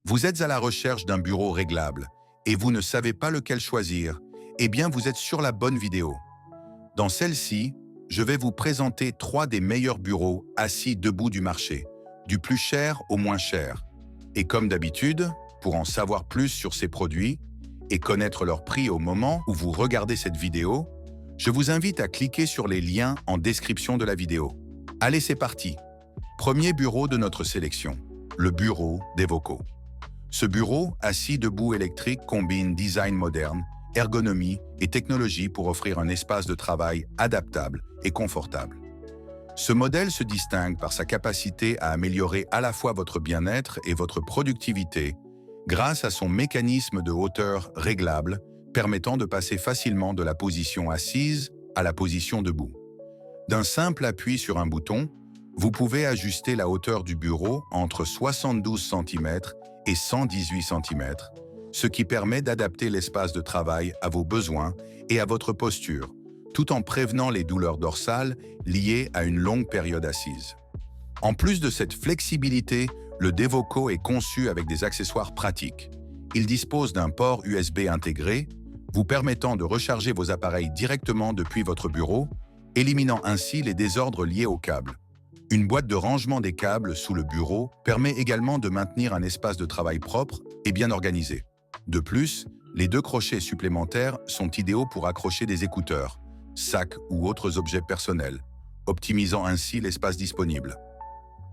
Vous êtes à la recherche d'un bureau réglable et vous ne savez pas lequel choisir, eh bien vous êtes sur la bonne vidéo. Dans celle-ci, je vais vous présenter 3 des meilleurs bureaux assis debout du marché, du plus cher au moins cher. Et comme d'habitude, pour en savoir plus sur ces produits et connaître leur prix au moment où vous regardez cette vidéo, je vous invite à cliquer sur les liens en description de la vidéo. Allez, c'est parti! Premier bureau de notre sélection, le bureau d'Evoco. Ce bureau, assis debout électrique, combine design moderne, ergonomie et technologie pour offrir un espace de travail adaptable et confortable. Ce modèle se distingue par sa capacité à améliorer à la fois votre bien-être et votre productivité grâce à son mécanisme de hauteur réglable permettant de passer facilement de la position assise à la position debout. D'un simple appui sur un bouton, vous pouvez ajuster la hauteur du bureau entre 72 cm et 118 cm, ce qui permet d'adapter l'espace de travail à vos besoins et à votre posture, tout en prévenant les douleurs dorsales liées à une longue période assise. En plus de cette flexibilité, le Devoco est conçu avec des accessoires pratiques. Il dispose d'un port USB intégré, vous permettant de recharger vos appareils directement depuis votre bureau, éliminant ainsi les désordres liés aux câbles. Une boîte de rangement des câbles sous le bureau permet également de maintenir un espace de travail propre et bien organisé. De plus, les 2 crochets supplémentaires sont idéaux pour accrocher des écouteurs, sacs ou autres objets personnels, optimisant ainsi l'espace disponible.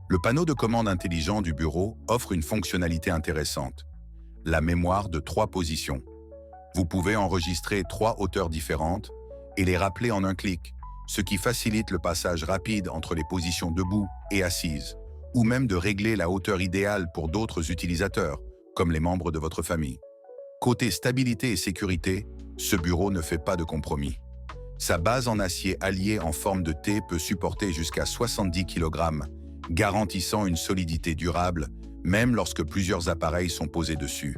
Le panneau de commande intelligent du bureau offre une fonctionnalité intéressante, la mémoire de 3 positions. Vous pouvez enregistrer 3 hauteurs différentes et les rappeler en un clic, ce qui facilite le passage rapide entre les positions debout et assises, ou même de régler la hauteur idéale pour d'autres utilisateurs, comme les membres de votre famille. Côté stabilité et sécurité, ce bureau ne fait pas de compromis. Sa base en acier allié en forme de T peut supporter jusqu'à 70 kg, garantissant une solidité durable, même lorsque plusieurs appareils sont posés dessus.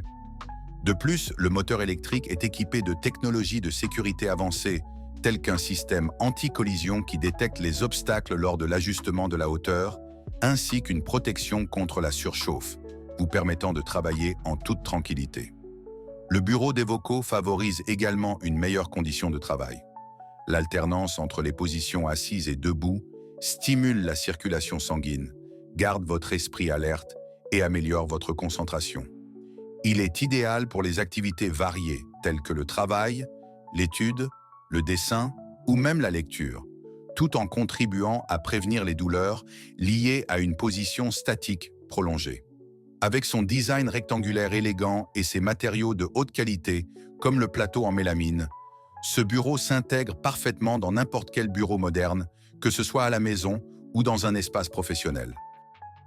De plus, le moteur électrique est équipé de technologies de sécurité avancées, telles qu'un système anti-collision qui détecte les obstacles lors de l'ajustement de la hauteur, ainsi qu'une protection contre la surchauffe, vous permettant de travailler en toute tranquillité. Le bureau d'Evoco favorise également une meilleure condition de travail. L'alternance entre les positions assises et debout stimule la circulation sanguine, garde votre esprit alerte et améliore votre concentration. Il est idéal pour les activités variées, telles que le travail, l'étude, le dessin ou même la lecture, tout en contribuant à prévenir les douleurs liées à une position statique prolongée. Avec son design rectangulaire élégant et ses matériaux de haute qualité, comme le plateau en mélamine, ce bureau s'intègre parfaitement dans n'importe quel bureau moderne, que ce soit à la maison ou dans un espace professionnel.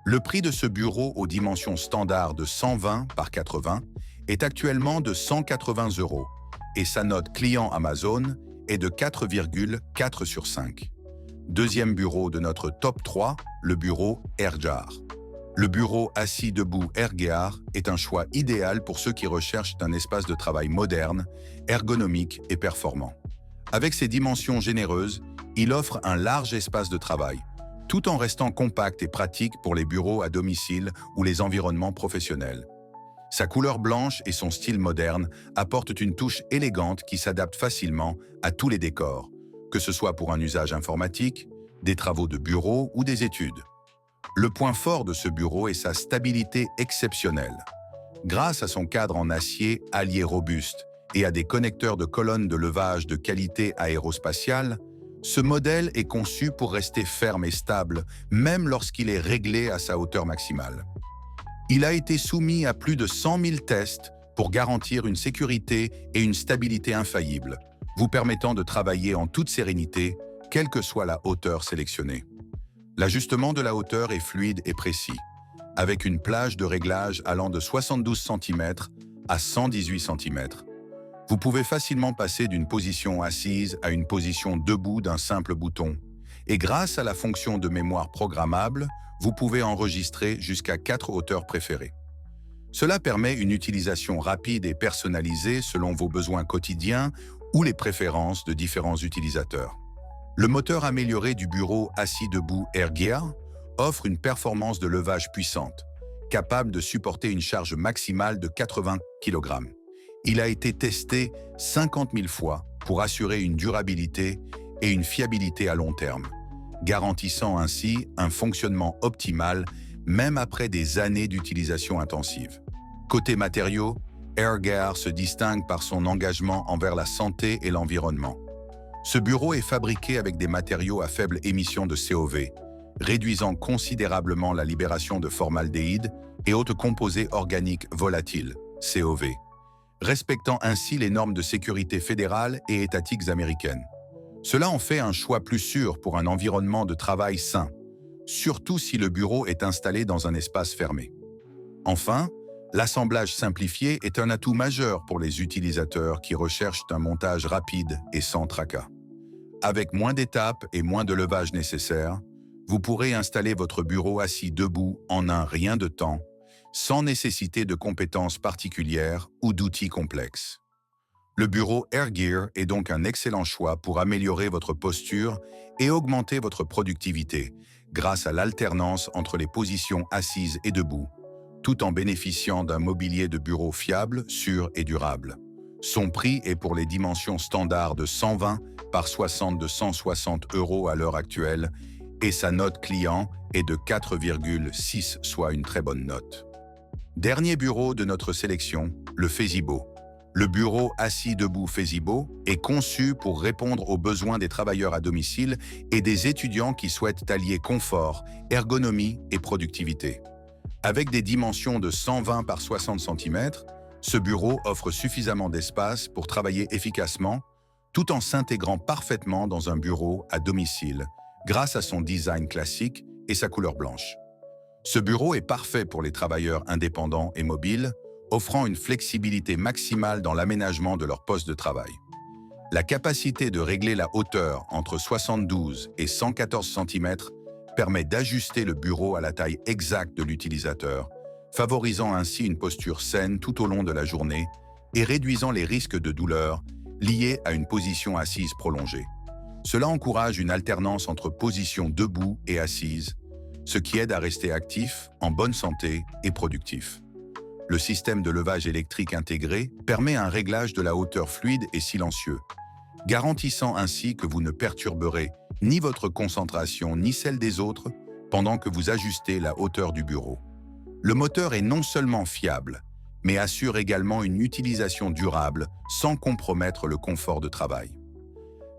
Le prix de ce bureau aux dimensions standards de 120 par 80 est actuellement de 180 € et sa note client Amazon est de 4,4 sur 5. Deuxième bureau de notre top 3, le bureau AirJar. Le bureau assis debout AirGear est un choix idéal pour ceux qui recherchent un espace de travail moderne, ergonomique et performant. Avec ses dimensions généreuses, il offre un large espace de travail, tout en restant compact et pratique pour les bureaux à domicile ou les environnements professionnels. Sa couleur blanche et son style moderne apportent une touche élégante qui s'adapte facilement à tous les décors, que ce soit pour un usage informatique, des travaux de bureau ou des études. Le point fort de ce bureau est sa stabilité exceptionnelle. Grâce à son cadre en acier allié robuste et à des connecteurs de colonnes de levage de qualité aérospatiale, ce modèle est conçu pour rester ferme et stable, même lorsqu'il est réglé à sa hauteur maximale. Il a été soumis à plus de 100 000 tests pour garantir une sécurité et une stabilité infaillibles, vous permettant de travailler en toute sérénité, quelle que soit la hauteur sélectionnée. L'ajustement de la hauteur est fluide et précis, avec une plage de réglage allant de 72 cm à 118 cm. Vous pouvez facilement passer d'une position assise à une position debout d'un simple bouton, et grâce à la fonction de mémoire programmable, vous pouvez enregistrer jusqu'à 4 hauteurs préférées. Cela permet une utilisation rapide et personnalisée selon vos besoins quotidiens ou les préférences de différents utilisateurs. Le moteur amélioré du bureau assis debout AirGear offre une performance de levage puissante, capable de supporter une charge maximale de 80 kg. Il a été testé 50 000 fois pour assurer une durabilité et une fiabilité à long terme, garantissant ainsi un fonctionnement optimal même après des années d'utilisation intensive. Côté matériaux, AirGear se distingue par son engagement envers la santé et l'environnement. Ce bureau est fabriqué avec des matériaux à faible émission de COV, réduisant considérablement la libération de formaldéhyde et autres composés organiques volatiles, COV, respectant ainsi les normes de sécurité fédérales et étatiques américaines. Cela en fait un choix plus sûr pour un environnement de travail sain, surtout si le bureau est installé dans un espace fermé. Enfin, l'assemblage simplifié est un atout majeur pour les utilisateurs qui recherchent un montage rapide et sans tracas. Avec moins d'étapes et moins de levage nécessaire, vous pourrez installer votre bureau assis debout en un rien de temps, sans nécessité de compétences particulières ou d'outils complexes. Le bureau AirGear est donc un excellent choix pour améliorer votre posture et augmenter votre productivité grâce à l'alternance entre les positions assises et debout, tout en bénéficiant d'un mobilier de bureau fiable, sûr et durable. Son prix est pour les dimensions standards de 120 par 60 de 160 € à l'heure actuelle et sa note client est de 4,6, soit une très bonne note. Dernier bureau de notre sélection, le Feasibo. Le bureau assis debout Feasibo est conçu pour répondre aux besoins des travailleurs à domicile et des étudiants qui souhaitent allier confort, ergonomie et productivité. Avec des dimensions de 120 par 60 cm, ce bureau offre suffisamment d'espace pour travailler efficacement, tout en s'intégrant parfaitement dans un bureau à domicile, grâce à son design classique et sa couleur blanche. Ce bureau est parfait pour les travailleurs indépendants et mobiles, offrant une flexibilité maximale dans l'aménagement de leur poste de travail. La capacité de régler la hauteur entre 72 et 114 cm permet d'ajuster le bureau à la taille exacte de l'utilisateur, favorisant ainsi une posture saine tout au long de la journée et réduisant les risques de douleur liés à une position assise prolongée. Cela encourage une alternance entre position debout et assise, ce qui aide à rester actif, en bonne santé et productif. Le système de levage électrique intégré permet un réglage de la hauteur fluide et silencieux, garantissant ainsi que vous ne perturberez ni votre concentration ni celle des autres pendant que vous ajustez la hauteur du bureau. Le moteur est non seulement fiable, mais assure également une utilisation durable sans compromettre le confort de travail.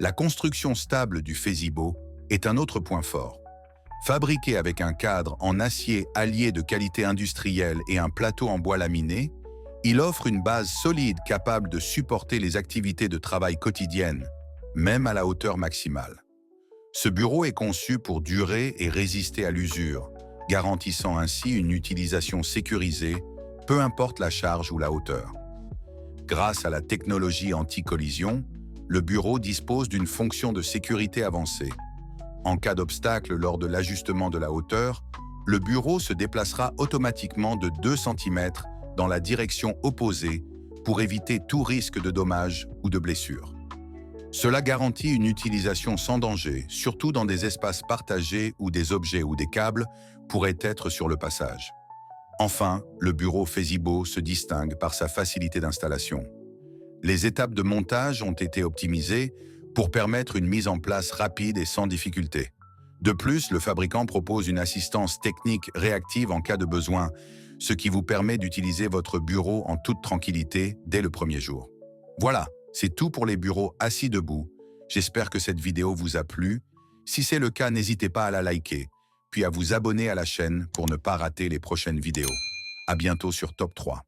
La construction stable du Feasibo est un autre point fort. Fabriqué avec un cadre en acier allié de qualité industrielle et un plateau en bois laminé, il offre une base solide capable de supporter les activités de travail quotidiennes, même à la hauteur maximale. Ce bureau est conçu pour durer et résister à l'usure, garantissant ainsi une utilisation sécurisée, peu importe la charge ou la hauteur. Grâce à la technologie anti-collision, le bureau dispose d'une fonction de sécurité avancée. En cas d'obstacle lors de l'ajustement de la hauteur, le bureau se déplacera automatiquement de 2 cm dans la direction opposée pour éviter tout risque de dommage ou de blessure. Cela garantit une utilisation sans danger, surtout dans des espaces partagés où des objets ou des câbles pourraient être sur le passage. Enfin, le bureau Feasibo se distingue par sa facilité d'installation. Les étapes de montage ont été optimisées pour permettre une mise en place rapide et sans difficulté. De plus, le fabricant propose une assistance technique réactive en cas de besoin, ce qui vous permet d'utiliser votre bureau en toute tranquillité dès le premier jour. Voilà, c'est tout pour les bureaux assis debout. J'espère que cette vidéo vous a plu. Si c'est le cas, n'hésitez pas à la liker, puis à vous abonner à la chaîne pour ne pas rater les prochaines vidéos. À bientôt sur Top 3.